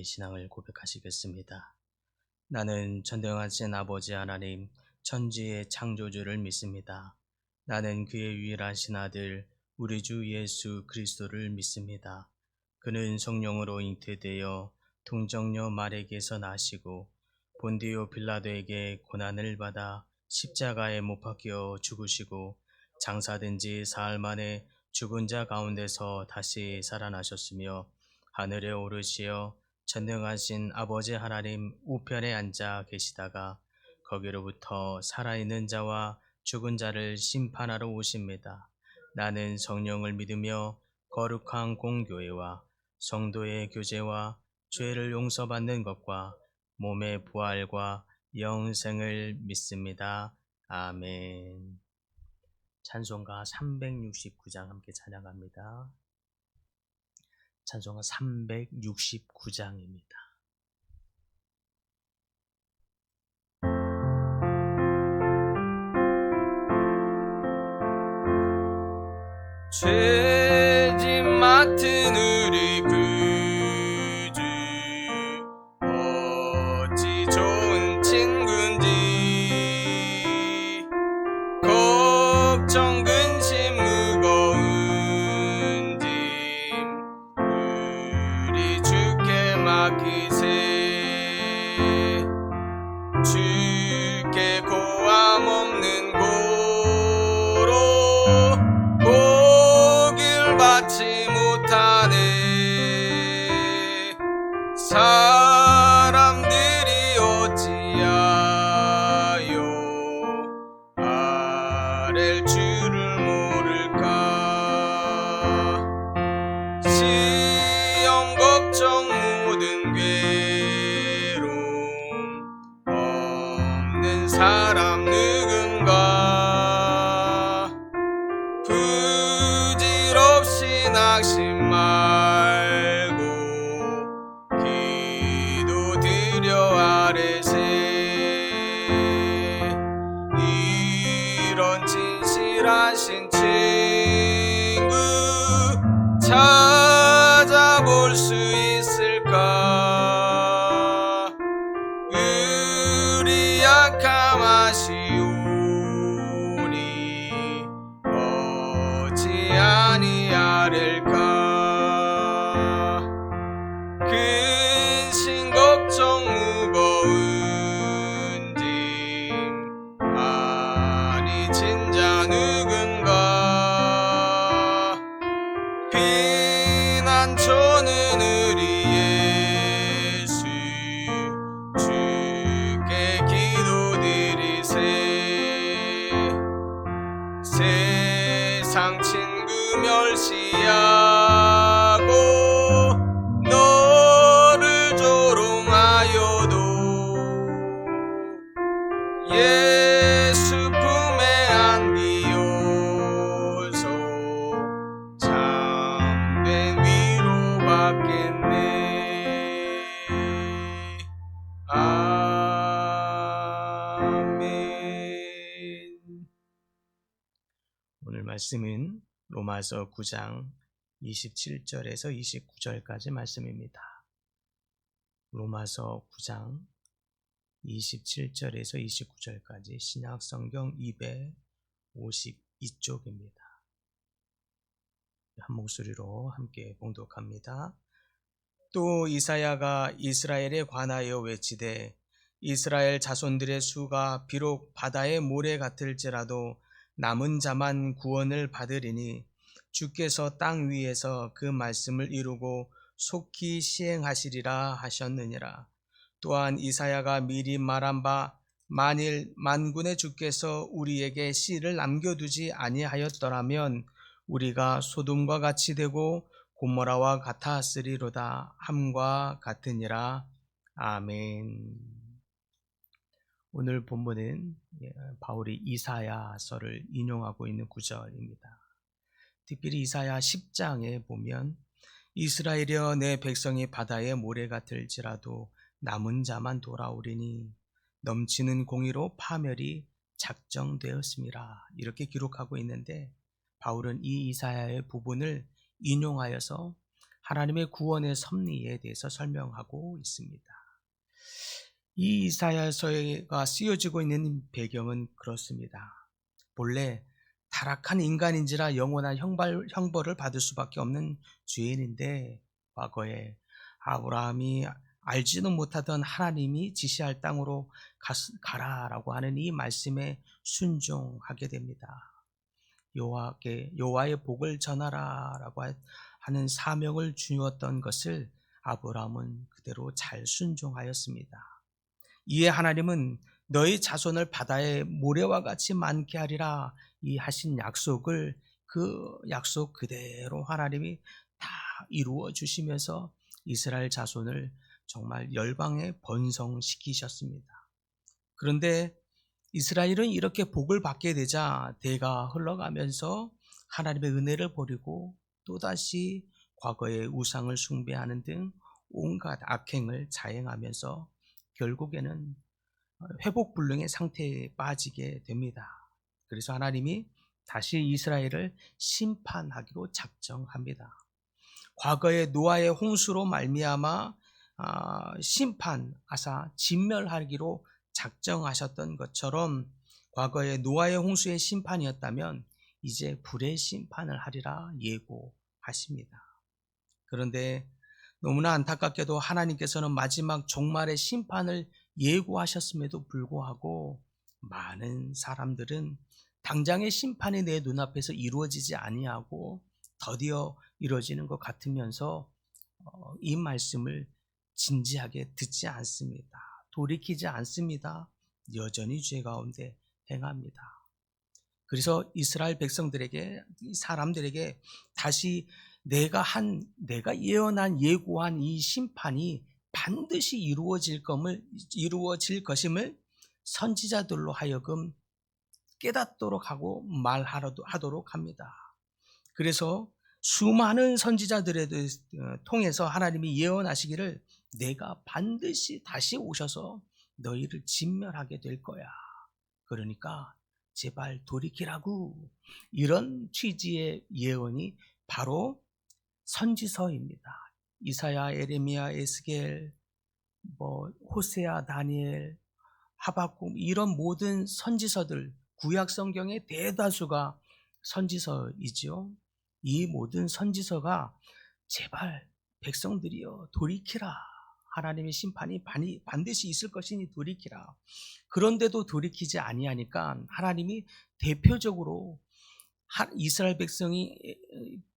신앙을 고백하시겠습니다. 나는 전능하신 아버지 하나님, 천지의 창조주를 믿습니다. 나는 그의 유일하신 아들, 우리 주 예수 그리스도를 믿습니다. 그는 성령으로 잉태되어 동정녀 마리아에게서 나시고 본디오 빌라도에게 고난을 받아 십자가에 못 박혀 죽으시고 장사된 지 사흘 만에 죽은 자 가운데서 다시 살아나셨으며 하늘에 오르시어 전능하신 아버지 하나님 우편에 앉아 계시다가 거기로부터 살아있는 자와 죽은 자를 심판하러 오십니다. 나는 성령을 믿으며 거룩한 공교회와 성도의 교제와 죄를 용서받는 것과 몸의 부활과 영생을 믿습니다. 아멘. 찬송가 369장 함께 찬양합니다. 찬송가 369장입니다. 죄짐 맡은 우리 구주 어찌 좋은 친구인지 걱정 근심 무거운 짐 우리 주께 맡기세. 주께 고함 없는 고로 받지 못하네. 사람들이 어찌하여 아랠 줄을 모를까. 시험 걱정 모든 괴로움 없는 사람 누군가. 부질없이 낙심 말고 기도 드려 아뢰세. 이런 진실하신 친구 찾아볼 수 있을까. 우리 약함 아시오니 어찌 아니하릴까. 근심 걱정 무거운 짐 많이 진 자 누군가. 피난처는 우리 예수 주께 기도드리세. 세상 친구 멸시하고 너를 조롱하여도 예수 품에 안기어서 참된 위로 받겠네. 아멘. 오늘 말씀은 로마서 9장 27절에서 29절까지 말씀입니다. 로마서 9장 27절에서 29절까지 신약성경 252쪽입니다. 한 목소리로 함께 봉독합니다. 또 이사야가 이스라엘에 관하여 외치되 이스라엘 자손들의 수가 비록 바다의 모래 같을지라도 남은 자만 구원을 받으리니 주께서 땅 위에서 그 말씀을 이루고 속히 시행하시리라 하셨느니라. 또한 이사야가 미리 말한 바 만일 만군의 주께서 우리에게 씨를 남겨두지 아니하였더라면 우리가 소돔과 같이 되고 고모라와 같았으리로다 함과 같으니라. 아멘. 오늘 본문은 바울이 이사야서를 인용하고 있는 구절입니다. 특별히 이사야 10장에 보면 이스라엘이여 내 백성이 바다의 모래 같을지라도 남은 자만 돌아오리니 넘치는 공의로 파멸이 작정되었습니다. 이렇게 기록하고 있는데 바울은 이 이사야의 부분을 인용하여서 하나님의 구원의 섭리에 대해서 설명하고 있습니다. 이 이사야서가 쓰여지고 있는 배경은 그렇습니다. 본래 타락한 인간인지라 영원한 형벌을 받을 수밖에 없는 죄인인데, 과거에 아브라함이 알지도 못하던 하나님이 지시할 땅으로 가라라고 하는 이 말씀에 순종하게 됩니다. 여호와의 복을 전하라라고 하는 사명을 주었던 것을 아브라함은 그대로 잘 순종하였습니다. 이에 하나님은 너희 자손을 바다의 모래와 같이 많게 하리라 이 하신 약속을, 그 약속 그대로 하나님이 다 이루어 주시면서 이스라엘 자손을 정말 열방에 번성시키셨습니다. 그런데 이스라엘은 이렇게 복을 받게 되자 대가 흘러가면서 하나님의 은혜를 버리고 또다시 과거의 우상을 숭배하는 등 온갖 악행을 자행하면서 결국에는 회복불능의 상태에 빠지게 됩니다. 그래서 하나님이 다시 이스라엘을 심판하기로 작정합니다. 과거의 노아의 홍수로 말미암아 심판하사 진멸하기로 작정하셨던 것처럼 과거의 노아의 홍수의 심판이었다면 이제 불의 심판을 하리라 예고하십니다. 그런데 너무나 안타깝게도 하나님께서는 마지막 종말의 심판을 예고하셨음에도 불구하고 많은 사람들은 당장의 심판이 내 눈앞에서 이루어지지 아니하고 더디어 이루어지는 것 같으면서 이 말씀을 진지하게 듣지 않습니다. 돌이키지 않습니다. 여전히 죄 가운데 행합니다. 그래서 이스라엘 백성들에게, 사람들에게 다시 내가 예언한, 예고한 이 심판이 반드시 이루어질 것임을 선지자들로 하여금 깨닫도록 하고 말하도록 합니다. 그래서 수많은 선지자들에 통해서 하나님이 예언하시기를 내가 반드시 다시 오셔서 너희를 진멸하게 될 거야. 그러니까 제발 돌이키라고, 이런 취지의 예언이 바로 선지서입니다. 이사야, 에레미야, 에스겔, 호세아, 다니엘, 하박국, 이런 모든 선지서들, 구약 성경의 대다수가 선지서이지요. 이 모든 선지서가 제발 백성들이여 돌이키라, 하나님의 심판이 반드시 있을 것이니 돌이키라. 그런데도 돌이키지 아니하니까 하나님이 대표적으로 이스라엘 백성이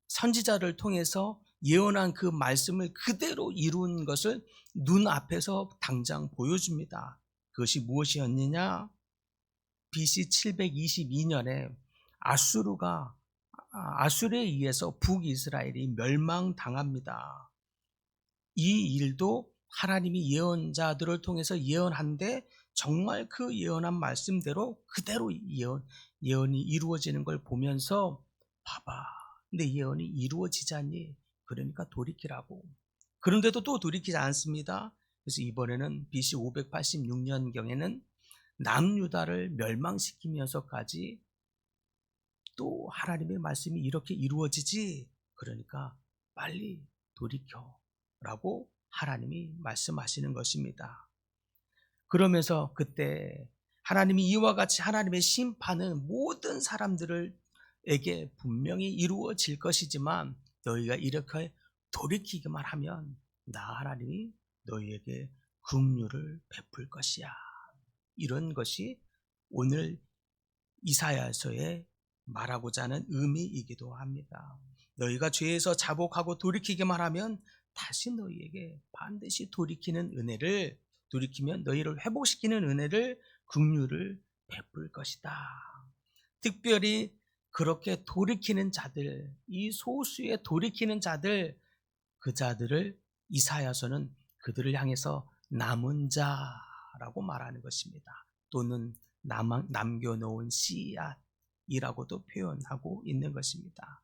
선지자를 통해서 예언한 그 말씀을 그대로 이룬 것을 눈앞에서 당장 보여줍니다. 그것이 무엇이었느냐? BC 722년에 아수르에 의해서 북이스라엘이 멸망당합니다. 이 일도 하나님이 예언자들을 통해서 예언한데 정말 그 예언한 말씀대로 그대로 예언이 이루어지는 걸 보면서 봐봐, 내 예언이 이루어지자니, 그러니까 돌이키라고. 그런데도 또 돌이키지 않습니다. 그래서 이번에는 BC 586년경에는 남유다를 멸망시키면서까지 또 하나님의 말씀이 이렇게 이루어지지, 그러니까 빨리 돌이켜 라고 하나님이 말씀하시는 것입니다. 그러면서 그때 하나님이 이와 같이 하나님의 심판은 모든 사람들에게 분명히 이루어질 것이지만 너희가 이렇게 돌이키기만 하면 나 하나님이 너희에게 긍휼을 베풀 것이야. 이런 것이 오늘 이사야서에 말하고자 하는 의미이기도 합니다. 너희가 죄에서 자복하고 돌이키기만 하면 다시 너희에게 반드시 돌이키면 너희를 회복시키는 은혜를, 긍휼을 베풀 것이다. 특별히 그렇게 돌이키는 자들, 이 소수의 돌이키는 자들, 그 자들을 이사야서는 그들을 향해서 남은 자라고 말하는 것입니다. 또는 남겨놓은 씨앗이라고도 표현하고 있는 것입니다.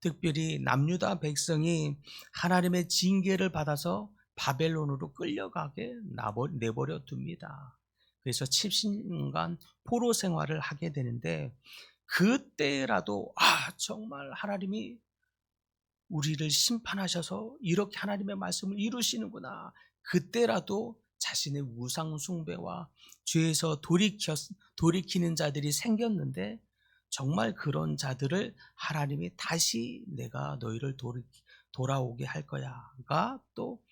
특별히 남유다 백성이 하나님의 징계를 받아서 바벨론으로 끌려가게 내버려 둡니다. 그래서 70년간 포로 생활을 하게 되는데, 그때라도 정말 하나님이 우리를 심판하셔서 이렇게 하나님의 말씀을 이루시는구나. 그때라도 자신의 우상 숭배와 죄에서 돌이키는 자들이 생겼는데 정말 그런 자들을 하나님이 다시 내가 너희를 돌아오게 할 거야가 또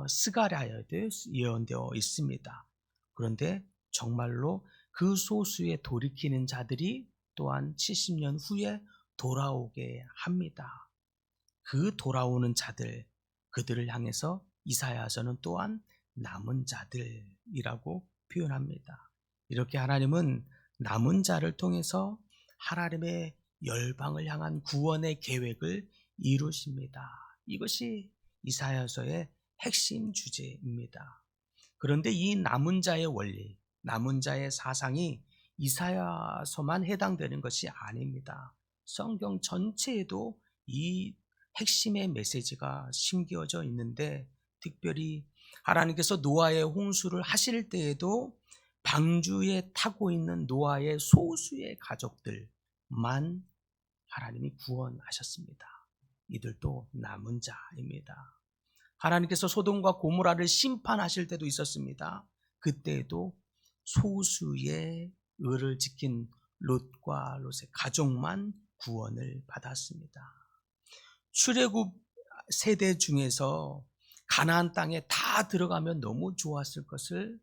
스가랴에도 예언되어 있습니다. 그런데 정말로 그 소수의 돌이키는 자들이 또한 70년 후에 돌아오게 합니다. 그 돌아오는 자들, 그들을 향해서 이사야서는 또한 남은 자들이라고 표현합니다. 이렇게 하나님은 남은 자를 통해서 하나님의 열방을 향한 구원의 계획을 이루십니다. 이것이 이사야서의 핵심 주제입니다. 그런데 이 남은 자의 원리, 남은 자의 사상이 이사야서만 해당되는 것이 아닙니다. 성경 전체에도 이 핵심의 메시지가 심겨져 있는데 특별히 하나님께서 노아의 홍수를 하실 때에도 방주에 타고 있는 노아의 소수의 가족들만 하나님이 구원하셨습니다. 이들도 남은 자입니다. 하나님께서 소돔과 고모라를 심판하실 때도 있었습니다. 그때에도 소수의 의를 지킨 롯과 롯의 가족만 구원을 받았습니다. 출애굽 세대 중에서 가나안 땅에 다 들어가면 너무 좋았을 것을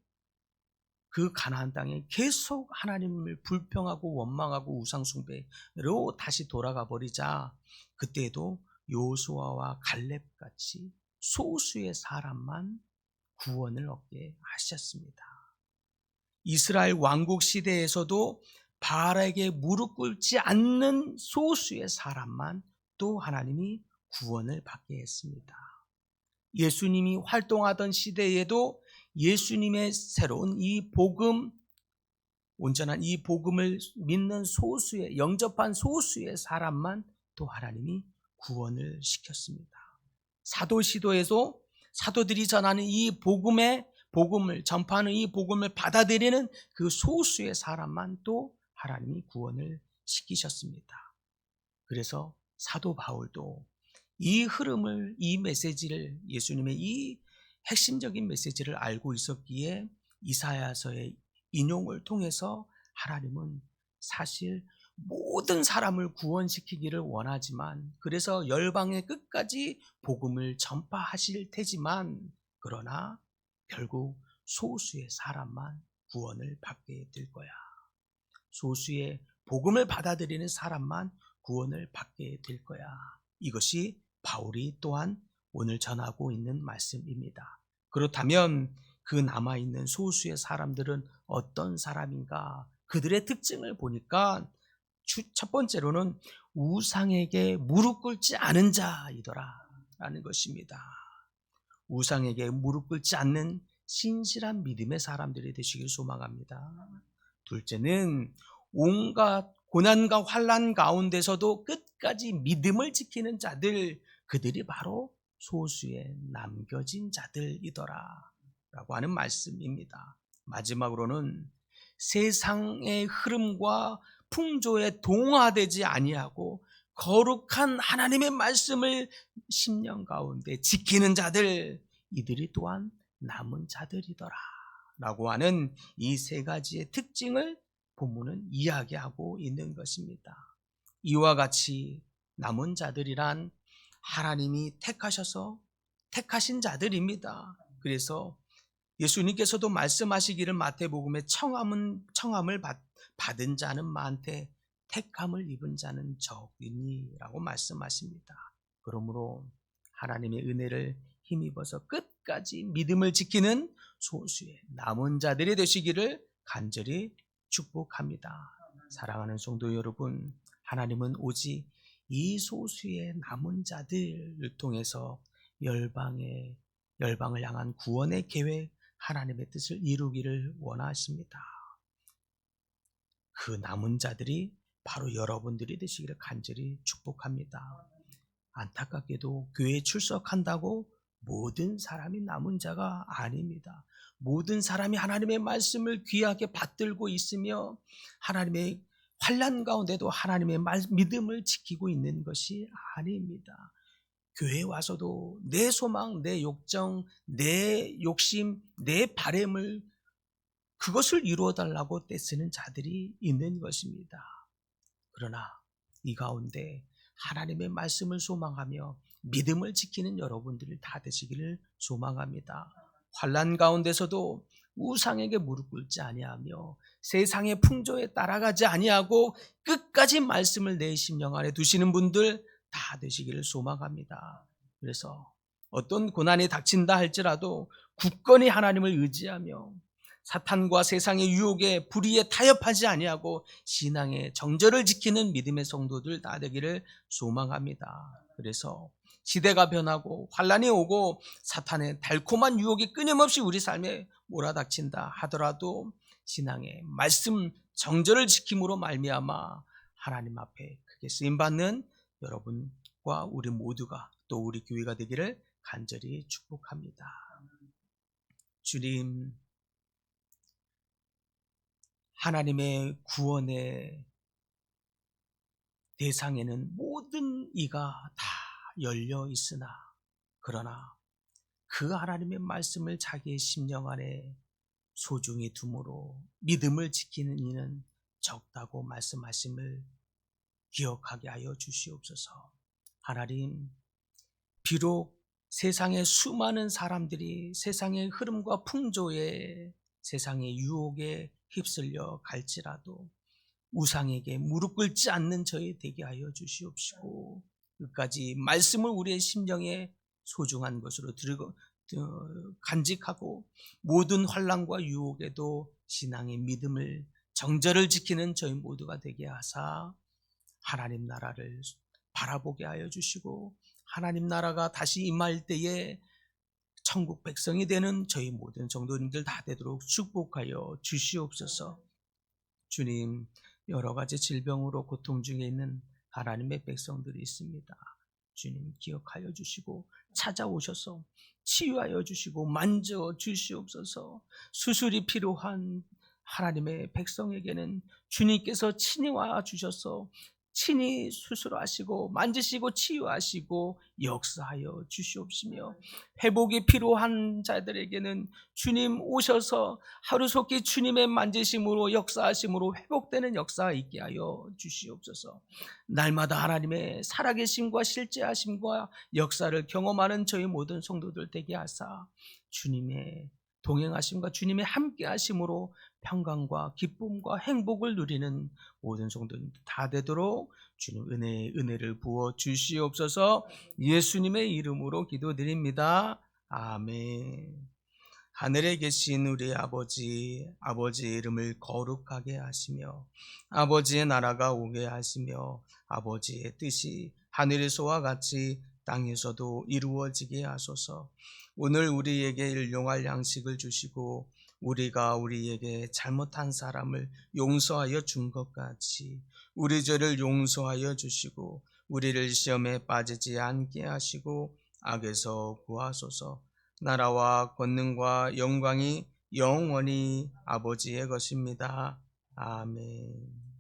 그 가나안 땅에 계속 하나님을 불평하고 원망하고 우상숭배로 다시 돌아가 버리자 그때도 요수아와 갈렙같이 소수의 사람만 구원을 얻게 하셨습니다. 이스라엘 왕국 시대에서도 바알에게 무릎 꿇지 않는 소수의 사람만 또 하나님이 구원을 받게 했습니다. 예수님이 활동하던 시대에도 예수님의 새로운 이 복음, 온전한 이 복음을 믿는 소수의, 영접한 소수의 사람만 또 하나님이 구원을 시켰습니다. 사도 시도에서 사도들이 전하는 이 복음을 전파하는 이 복음을 받아들이는 그 소수의 사람만 또 하나님이 구원을 시키셨습니다. 그래서 사도 바울도 이 흐름을, 이 메시지를, 예수님의 이 핵심적인 메시지를 알고 있었기에 이사야서의 인용을 통해서 하나님은 사실 모든 사람을 구원시키기를 원하지만 그래서 열방의 끝까지 복음을 전파하실 테지만 그러나 결국 소수의 사람만 구원을 받게 될 거야. 소수의 복음을 받아들이는 사람만 구원을 받게 될 거야. 이것이 바울이 또한 오늘 전하고 있는 말씀입니다. 그렇다면 그 남아있는 소수의 사람들은 어떤 사람인가? 그들의 특징을 보니까 첫 번째로는 우상에게 무릎 꿇지 않은 자이더라 라는 것입니다. 우상에게 무릎 꿇지 않는 신실한 믿음의 사람들이 되시길 소망합니다. 둘째는 온갖 고난과 환난 가운데서도 끝까지 믿음을 지키는 자들, 그들이 바로 소수의 남겨진 자들이더라 라고 하는 말씀입니다. 마지막으로는 세상의 흐름과 풍조에 동화되지 아니하고 거룩한 하나님의 말씀을 심령 가운데 지키는 자들, 이들이 또한 남은 자들이더라 라고 하는 이 세 가지의 특징을 본문은 이야기하고 있는 것입니다. 이와 같이 남은 자들이란 하나님이 택하신 자들입니다. 그래서 예수님께서도 말씀하시기를 마태복음에 청함을 받은 자는 많되 택함을 입은 자는 적으니라고 말씀하십니다. 그러므로 하나님의 은혜를 힘입어서 끝까지 믿음을 지키는 소수의 남은 자들이 되시기를 간절히 축복합니다. 사랑하는 성도 여러분, 하나님은 오직 이 소수의 남은 자들을 통해서 열방을 향한 구원의 계획, 하나님의 뜻을 이루기를 원하십니다. 그 남은 자들이 바로 여러분들이 되시기를 간절히 축복합니다. 안타깝게도 교회에 출석한다고 모든 사람이 남은 자가 아닙니다. 모든 사람이 하나님의 말씀을 귀하게 받들고 있으며 하나님의 환난 가운데도 하나님의 믿음을 지키고 있는 것이 아닙니다. 교회에 와서도 내 소망, 내 욕정, 내 욕심, 내 바램을 그것을 이루어달라고 떼쓰는 자들이 있는 것입니다. 그러나 이 가운데 하나님의 말씀을 소망하며 믿음을 지키는 여러분들이 다 되시기를 소망합니다. 환난 가운데서도 우상에게 무릎 꿇지 아니하며 세상의 풍조에 따라가지 아니하고 끝까지 말씀을 내 심령 안에 두시는 분들 다 되시기를 소망합니다. 그래서 어떤 고난이 닥친다 할지라도 굳건히 하나님을 의지하며 사탄과 세상의 유혹에 불의에 타협하지 아니하고 신앙의 정절을 지키는 믿음의 성도들 다 되기를 소망합니다. 그래서 시대가 변하고 환란이 오고 사탄의 달콤한 유혹이 끊임없이 우리 삶에 몰아닥친다 하더라도 신앙의 말씀 정절을 지킴으로 말미암아 하나님 앞에 크게 쓰임받는 여러분과 우리 모두가 또 우리 교회가 되기를 간절히 축복합니다. 주님, 하나님의 구원의 대상에는 모든 이가 다 열려 있으나 그러나 그 하나님의 말씀을 자기의 심령 안에 소중히 두므로 믿음을 지키는 이는 적다고 말씀하심을 기억하게 하여 주시옵소서. 하나님, 비록 세상의 수많은 사람들이 세상의 흐름과 풍조에 세상의 유혹에 휩쓸려 갈지라도 우상에게 무릎 꿇지 않는 저희 되게 하여 주시옵시고 끝까지 말씀을 우리의 심령에 소중한 것으로 간직하고 모든 환난과 유혹에도 신앙의 믿음을 정절을 지키는 저희 모두가 되게 하사 하나님 나라를 바라보게 하여 주시고 하나님 나라가 다시 임할 때에 천국 백성이 되는 저희 모든 성도님들 다 되도록 축복하여 주시옵소서. 주님, 여러 가지 질병으로 고통 중에 있는 하나님의 백성들이 있습니다. 주님 기억하여 주시고 찾아오셔서 치유하여 주시고 만져 주시옵소서. 수술이 필요한 하나님의 백성에게는 주님께서 친히 와 주셔서 친히 수술하시고 만지시고 치유하시고 역사하여 주시옵시며 회복이 필요한 자들에게는 주님 오셔서 하루속히 주님의 만지심으로 역사하심으로 회복되는 역사가 있게 하여 주시옵소서. 날마다 하나님의 살아계심과 실제하심과 역사를 경험하는 저희 모든 성도들 되게 하사 주님의 동행하심과 주님의 함께하심으로 평강과 기쁨과 행복을 누리는 모든 성도들 다 되도록 주님 은혜를 부어 주시옵소서. 예수님의 이름으로 기도드립니다. 아멘. 하늘에 계신 우리 아버지의 이름을 거룩하게 하시며 아버지의 나라가 오게 하시며 아버지의 뜻이 하늘에서와 같이 땅에서도 이루어지게 하소서. 오늘 우리에게 일용할 양식을 주시고 우리가 우리에게 잘못한 사람을 용서하여 준 것 같이 우리 죄를 용서하여 주시고 우리를 시험에 빠지지 않게 하시고 악에서 구하소서. 나라와 권능과 영광이 영원히 아버지의 것입니다. 아멘.